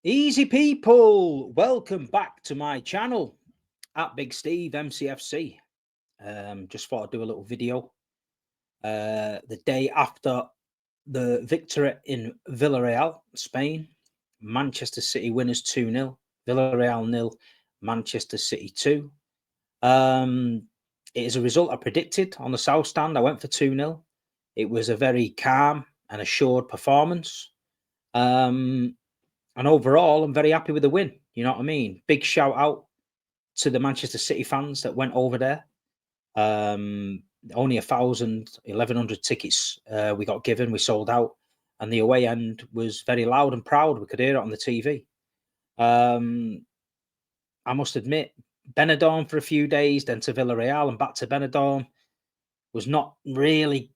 Easy people, welcome back to my channel at Big Steve MCFC. Just thought I'd do a little video the day after the victory in Villarreal, Spain. Manchester City winners 2-0, Villarreal 0, Manchester City 2. It is a result I predicted on the South Stand. I went for 2-0. It was a very calm and assured performance. And overall, I'm very happy with the win. You know what I mean? Big shout out to the Manchester City fans that went over there. Only 1,100 tickets we got given. We sold out. And the away end was very loud and proud. We could hear it on the TV. I must admit, Benidorm for a few days, then to Villarreal and back to Benidorm was not really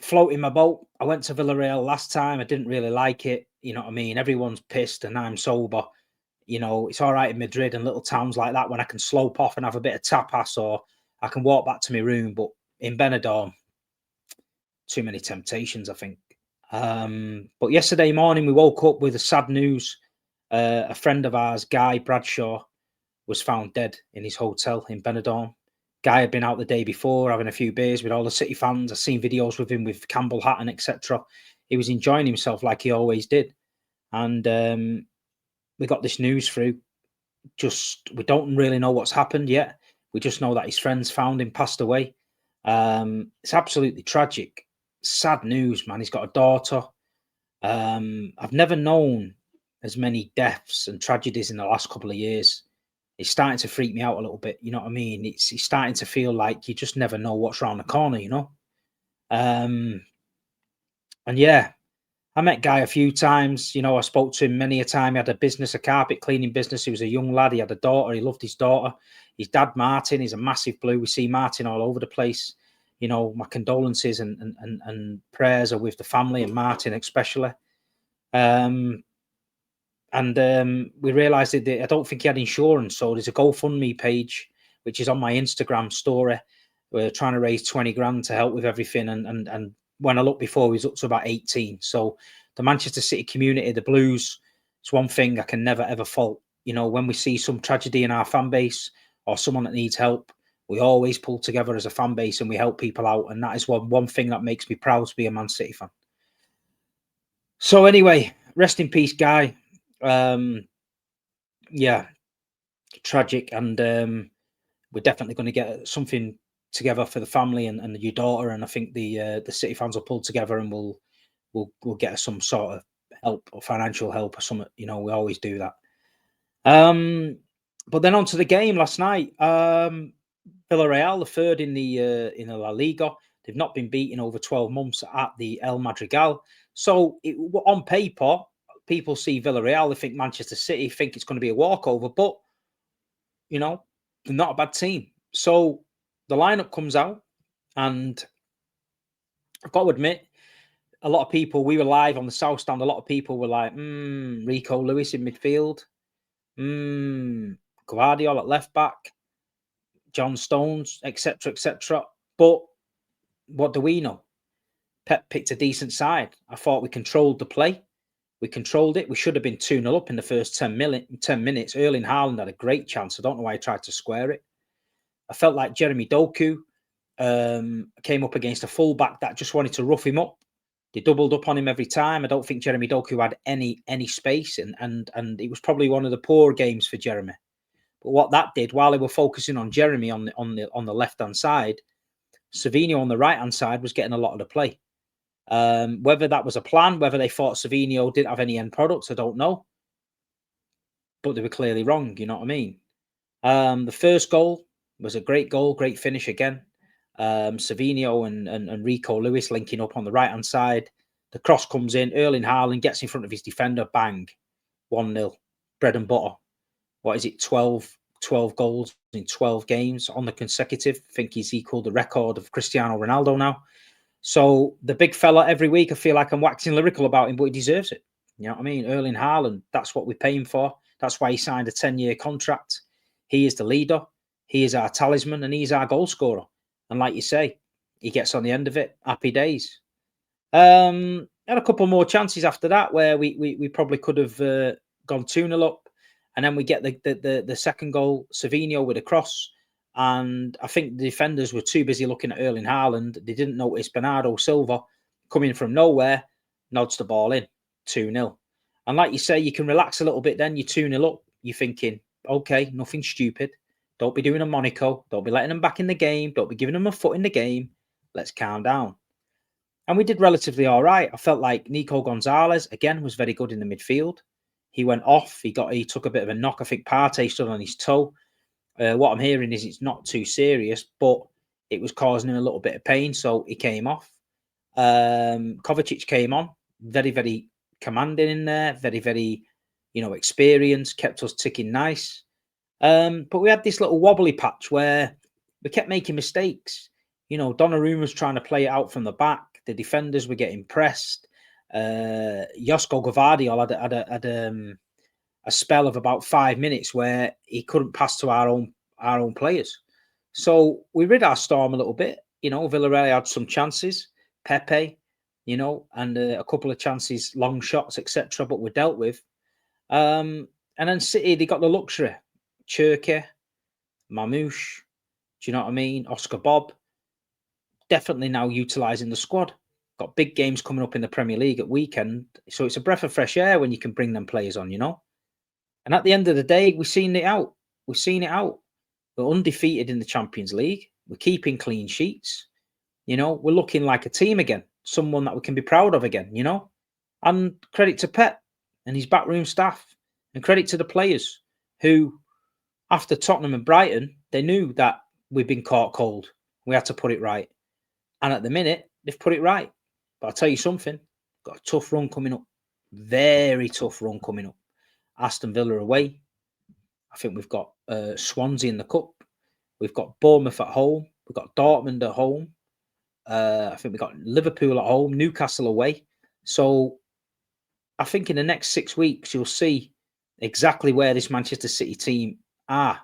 floating my boat. I went to Villarreal last time. I didn't really like it. You know what I mean? Everyone's pissed and I'm sober. You know, it's all right in Madrid and little towns like that when I can slope off and have a bit of tapas or I can walk back to my room. But in Benidorm, too many temptations, I think. But yesterday morning, we woke up with the sad news. A friend of ours, Guy Bradshaw, was found dead in his hotel in Benidorm. Guy had been out the day before having a few beers with all the City fans. I've seen videos with him with Campbell Hatton, etc. He was enjoying himself like he always did. And we got this news through. We don't really know what's happened yet. We just know that his friends found him, passed away. It's absolutely tragic. Sad news, man. He's got a daughter. I've never known as many deaths and tragedies in the last couple of years. It's starting to freak me out a little bit. You know what I mean? It's starting to feel like you just never know what's around the corner, you know? And yeah, I met Guy a few times. You know, I spoke to him many a time. He had a business, a carpet cleaning business. He was a young lad. He had a daughter. He loved his daughter. His dad, Martin, is a massive blue. We see Martin all over the place. You know, my condolences and prayers are with the family and Martin especially. We realised that I don't think he had insurance. So there's a GoFundMe page, which is on my Instagram story. We're trying to raise 20 grand to help with everything. And when I looked before, he was up to about 18. So the Manchester City community, the Blues, it's one thing I can never, ever fault. You know, when we see some tragedy in our fan base or someone that needs help, we always pull together as a fan base and we help people out. And that is one thing that makes me proud to be a Man City fan. So anyway, rest in peace, Guy. Yeah, tragic. And we're definitely going to get something together for the family and your daughter. And I think the City fans will pull together and we'll get some sort of help or financial help or something. You know, we always do that. But then on to the game last night. Villarreal, the third in the La Liga. They've not been beaten over 12 months at the El Madrigal. So on paper, people see Villarreal, they think Manchester City, think it's going to be a walkover. But, you know, they're not a bad team. So the lineup comes out, and I've got to admit, a lot of people, we were live on the South Stand, a lot of people were like, Rico Lewis in midfield, Guardiola at left back, John Stones, etc., etc. But what do we know? Pep picked a decent side. I thought we controlled the play. We controlled it. We should have been 2-0 up in the first 10 minutes. Erling Haaland had a great chance. I don't know why he tried to square it. I felt like Jeremy Doku came up against a fullback that just wanted to rough him up. They doubled up on him every time. I don't think Jeremy Doku had any space, and it was probably one of the poor games for Jeremy. But what that did, while they were focusing on Jeremy on the left hand side, Savinho on the right hand side was getting a lot of the play. Whether that was a plan, whether they thought Savinho didn't have any end products, I don't know. But they were clearly wrong. You know what I mean? The first goal was a great goal, great finish again. Savinho and Rico Lewis linking up on the right hand side. The cross comes in. Erling Haaland gets in front of his defender. Bang, 1-0. Bread and butter. What is it? 12 goals in 12 games on the consecutive. I think he's equaled the record of Cristiano Ronaldo now. So the big fella, every week I feel like I'm waxing lyrical about him, but he deserves it. You know what I mean? Erling Haaland, that's what we pay him for. That's why he signed a 10-year contract. He is the leader. He is our talisman, and he's our goal scorer. And like you say, he gets on the end of it. Happy days. Had a couple more chances after that where we probably could have gone 2-0 up, and then we get the second goal, Savinho with a cross. And I think the defenders were too busy looking at Erling Haaland. They didn't notice Bernardo Silva coming from nowhere, nods the ball in, 2-0. And like you say, you can relax a little bit then. You're 2-0 up. You're thinking, okay, nothing stupid. Don't be doing a Monaco. Don't be letting them back in the game. Don't be giving them a foot in the game. Let's calm down. And we did relatively all right. I felt like Nico Gonzalez, again, was very good in the midfield. He went off. He took a bit of a knock. I think Partey stood on his toe. What I'm hearing is it's not too serious, but it was causing him a little bit of pain, so he came off. Kovacic came on, very, very commanding in there, very, very, experienced, kept us ticking nice. But we had this little wobbly patch where we kept making mistakes. Donnarumma was trying to play it out from the back. The defenders were getting pressed. Josko Gvardiol had a spell of about 5 minutes where he couldn't pass to our own players. So we rid our storm a little bit. Villarreal had some chances, Pepe, and a couple of chances, long shots, etc. But were dealt with. And then City, they got the luxury. Cherki, Mamouche, do you know what I mean? Oscar Bob, definitely now utilising the squad. Got big games coming up in the Premier League at weekend. So it's a breath of fresh air when you can bring them players on, And at the end of the day, we've seen it out. We're undefeated in the Champions League. We're keeping clean sheets. We're looking like a team again. Someone that we can be proud of again, And credit to Pep and his backroom staff. And credit to the players who, after Tottenham and Brighton, they knew that we've been caught cold. We had to put it right. And at the minute, they've put it right. But I'll tell you something. Got a tough run coming up. Very tough run coming up. Aston Villa away. I think we've got Swansea in the Cup. We've got Bournemouth at home. We've got Dortmund at home. I think we've got Liverpool at home. Newcastle away. So I think in the next 6 weeks, you'll see exactly where this Manchester City team are.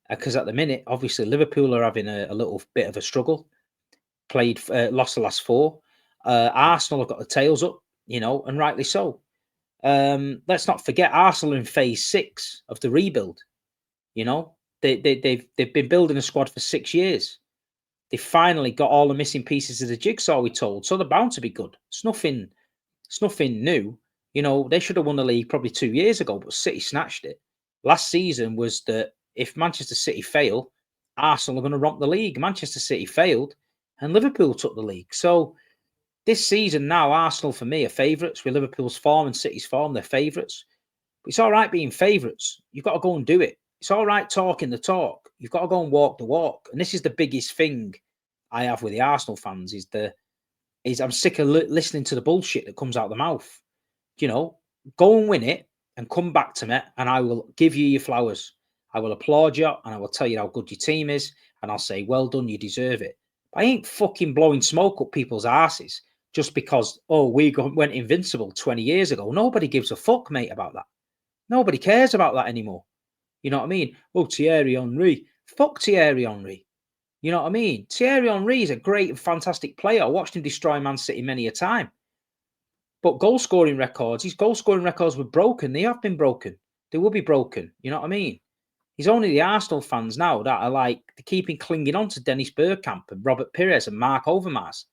Because at the minute, obviously, Liverpool are having a little bit of a struggle. Lost the last 4. Arsenal have got the tails up, and rightly so. Let's not forget Arsenal in phase 6 of the rebuild. They've been building a squad for 6 years. They finally got all the missing pieces of the jigsaw, we're told. So they're bound to be good. It's nothing new. They should have won the league probably 2 years ago, but City snatched it. Last season was that if Manchester City fail, Arsenal are going to romp the league. Manchester City failed and Liverpool took the league. So this season now, Arsenal for me are favourites. With Liverpool's form and City's form, they're favourites. But it's all right being favourites. You've got to go and do it. It's all right talking the talk. You've got to go and walk the walk. And this is the biggest thing I have with the Arsenal fans is I'm sick of listening to the bullshit that comes out of the mouth. Go and win it and come back to me and I will give you your flowers. I will applaud you and I will tell you how good your team is and I'll say, well done, you deserve it. But I ain't fucking blowing smoke up people's asses just because, we went invincible 20 years ago. Nobody gives a fuck, mate, about that. Nobody cares about that anymore. You know what I mean? Oh, Thierry Henry. Fuck Thierry Henry. You know what I mean? Thierry Henry is a great and fantastic player. I watched him destroy Man City many a time. But his goal scoring records were broken. They have been broken. They will be broken. You know what I mean? He's only the Arsenal fans now that are like keeping clinging on to Dennis Bergkamp and Robert Pires and Mark Overmars.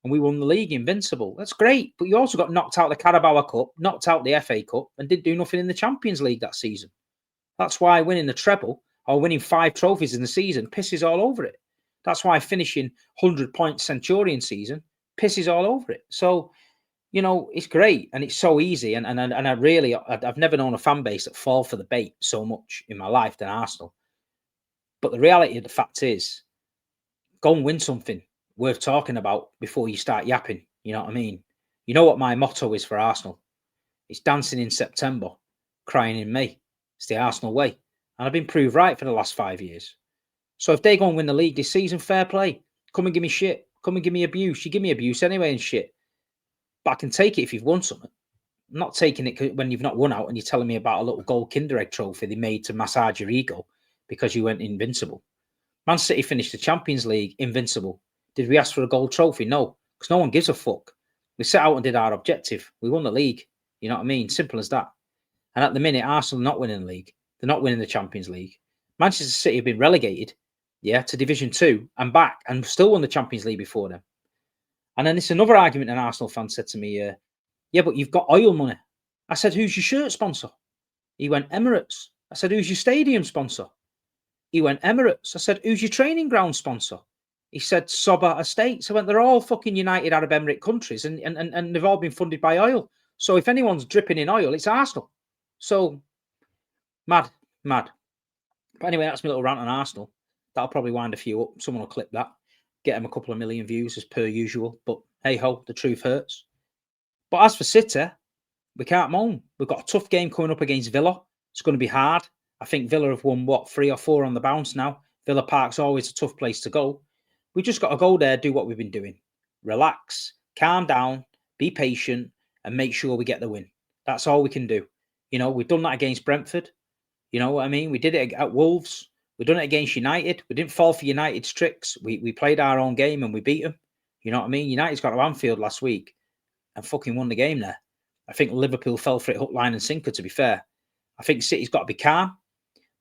And we won the league invincible. That's great. But you also got knocked out the Carabao Cup, knocked out the FA Cup, and didn't do nothing in the Champions League that season. That's why winning the treble or winning 5 trophies in the season pisses all over it. That's why finishing 100-point Centurion season pisses all over it. So, it's great and it's so easy. And I've never known a fan base that fall for the bait so much in my life than Arsenal. But the reality of the fact is, go and win something worth talking about before you start yapping. You know what I mean? You know what my motto is for Arsenal? It's dancing in September, crying in May. It's the Arsenal way. And I've been proved right for the last 5 years. So if they go and win the league this season, fair play. Come and give me shit. Come and give me abuse. You give me abuse anyway and shit. But I can take it if you've won something. I'm not taking it when you've not won out and you're telling me about a little gold Kinder Egg trophy they made to massage your ego because you went invincible. Man City finished the Champions League invincible. Did we ask for a gold trophy? No, because no one gives a fuck. We set out and did our objective. We won the league. You know what I mean? Simple as that. And at the minute, Arsenal are not winning the league. They're not winning the Champions League. Manchester City have been relegated, to Division 2 and back, and still won the Champions League before them. And then it's another argument an Arsenal fan said to me, yeah, but you've got oil money. I said, who's your shirt sponsor? He went, Emirates. I said, who's your stadium sponsor? He went, Emirates. I said, who's your training ground sponsor? He said, Soba Estates. I went, they're all fucking United Arab Emirate countries, and they've all been funded by oil. So if anyone's dripping in oil, it's Arsenal. So mad. But anyway, that's my little rant on Arsenal. That'll probably wind a few up. Someone will clip that, get them a couple of million views as per usual. But hey ho, the truth hurts. But as for City, we can't moan. We've got a tough game coming up against Villa. It's going to be hard. I think Villa have won, 3 or 4 on the bounce now. Villa Park's always a tough place to go. We just got to go there, do what we've been doing. Relax, calm down, be patient, and make sure we get the win. That's all we can do. We've done that against Brentford. You know what I mean? We did it at Wolves. We've done it against United. We didn't fall for United's tricks. We played our own game and we beat them. You know what I mean? United's got to Anfield last week and fucking won the game there. I think Liverpool fell for it hook, line and sinker, to be fair. I think City's got to be calm.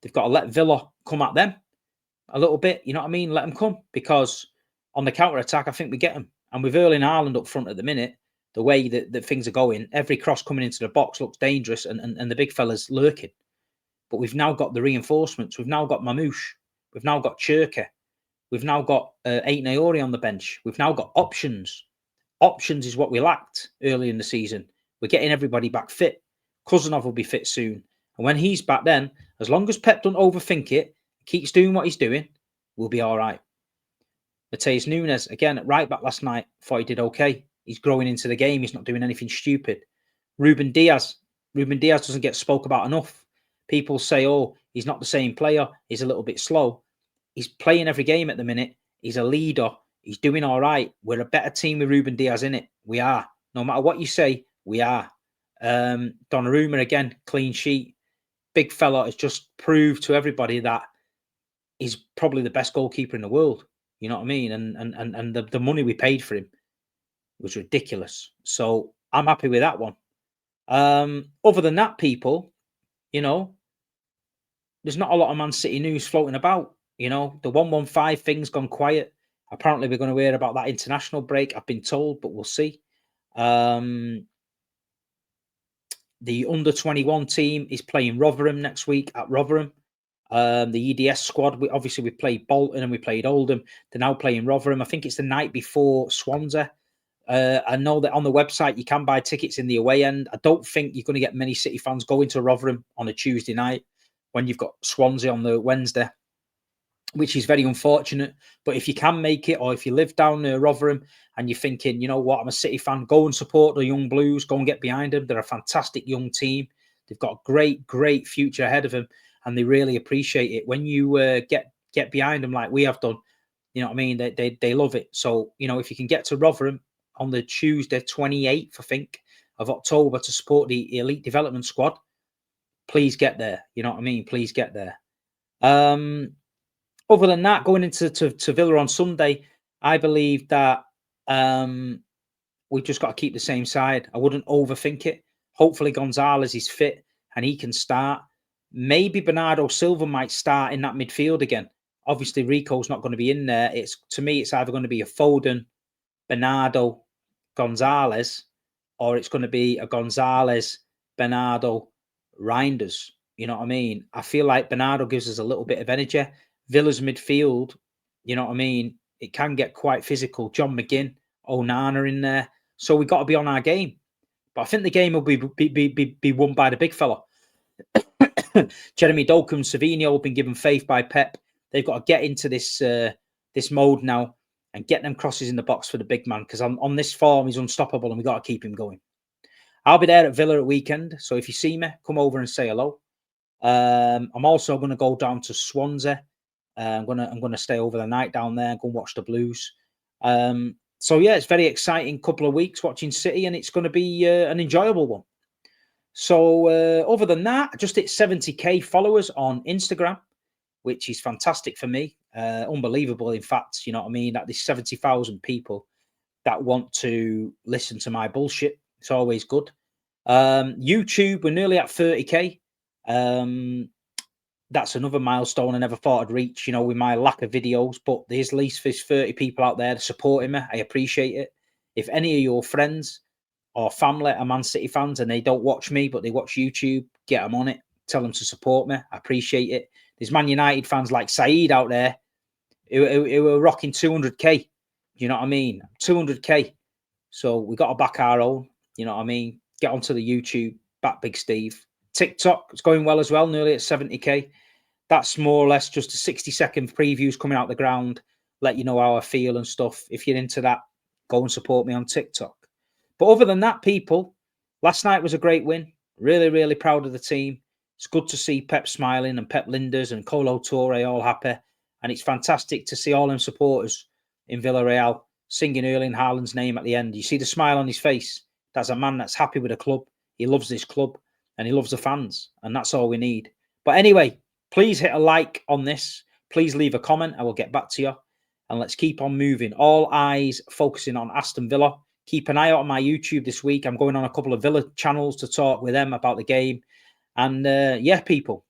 They've got to let Villa come at them a little bit. You know what I mean? Let them come, because on the counter-attack, I think we get them. And with Erling Haaland up front at the minute, the way that things are going, every cross coming into the box looks dangerous, and the big fella's lurking. But we've now got the reinforcements. We've now got Mamouche. We've now got Chirka. We've now got Ait Naori on the bench. We've now got options. Options is what we lacked early in the season. We're getting everybody back fit. Kuzanov will be fit soon. And when he's back then, as long as Pep don't overthink it, keeps doing what he's doing, we'll be all right. Mateus Nunes, again, at right back last night, thought he did okay. He's growing into the game. He's not doing anything stupid. Ruben Diaz doesn't get spoke about enough. People say, oh, he's not the same player. He's a little bit slow. He's playing every game at the minute. He's a leader. He's doing all right. We're a better team with Ruben Diaz in it. We are. No matter what you say, we are. Donnarumma, again, clean sheet. Big fella has just proved to everybody that he's probably the best goalkeeper in the world. You know what I mean? And the money we paid for him was ridiculous. So I'm happy with that one. Other than that, people, there's not a lot of Man City news floating about. The 115 thing's gone quiet. Apparently, we're going to hear about that international break, I've been told, but we'll see. The under-21 team is playing Rotherham next week at Rotherham. The EDS squad, we played Bolton and we played Oldham. They're now playing Rotherham. I think it's the night before Swansea. I know that on the website you can buy tickets in the away end. I don't think you're going to get many City fans going to Rotherham on a Tuesday night when you've got Swansea on the Wednesday, which is very unfortunate. But if you can make it, or if you live down near Rotherham and you're thinking, you know what, I'm a City fan, go and support the young Blues, go and get behind them. They're a fantastic young team. They've got a great, great future ahead of them, and they really appreciate it. When you get behind them like we have done, you know what I mean? They love it. So, if you can get to Rotherham on the Tuesday, 28th, I think, of October to support the elite development squad, please get there. You know what I mean? Please get there. Other than that, going into Villa on Sunday, I believe that we've just got to keep the same side. I wouldn't overthink it. Hopefully Gonzalez is fit and he can start. Maybe Bernardo Silva might start in that midfield again. Obviously, Rico's not going to be in there. To me, it's either going to be a Foden, Bernardo, Gonzalez, or it's going to be a Gonzalez, Bernardo, Reinders. You know what I mean? I feel like Bernardo gives us a little bit of energy. Villa's midfield, you know what I mean? It can get quite physical. John McGinn, Onana in there. So we've got to be on our game. But I think the game will be won by the big fella. Jeremy Doku and Savinho have been given faith by Pep. They've got to get into this mode now and get them crosses in the box for the big man, because on this form, he's unstoppable and we've got to keep him going. I'll be there at Villa at weekend. So if you see me, come over and say hello. I'm also going to go down to Swansea. I'm going to stay over the night down there and go and watch the Blues. So yeah, it's very exciting couple of weeks watching City, and it's going to be an enjoyable one. So other than that, I just hit 70k followers on Instagram, which is fantastic for me. Unbelievable, in fact. You know what I mean? That there's 70,000 people that want to listen to my bullshit. It's always good. YouTube, we're nearly at 30k. That's another milestone I never thought I'd reach, you know, with my lack of videos. But there's at least 30 people out there supporting me. I appreciate it. If any of your friends or family are Man City fans and they don't watch me, but they watch YouTube, get them on it. Tell them to support me. I appreciate it. There's Man United fans like Saeed out there who are rocking 200k. You know what I mean? 200k. So we got to back our own. You know what I mean? Get onto the YouTube, back Big Steve. TikTok, it's going well as well, nearly at 70k. That's more or less just a 60-second previews coming out the ground, let you know how I feel and stuff. If you're into that, go and support me on TikTok. But other than that, people, last night was a great win. Really, really proud of the team. It's good to see Pep smiling and Pep Linders and Colo Torre all happy. And it's fantastic to see all them supporters in Villarreal singing Erling Haaland's name at the end. You see the smile on his face. That's a man that's happy with the club. He loves this club and he loves the fans. And that's all we need. But anyway, please hit a like on this. Please leave a comment. I will get back to you. And let's keep on moving. All eyes focusing on Aston Villa. Keep an eye out on my YouTube this week. I'm going on a couple of Villa channels to talk with them about the game. And yeah, people,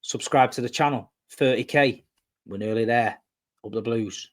subscribe to the channel. 30k. We're nearly there. Up the Blues.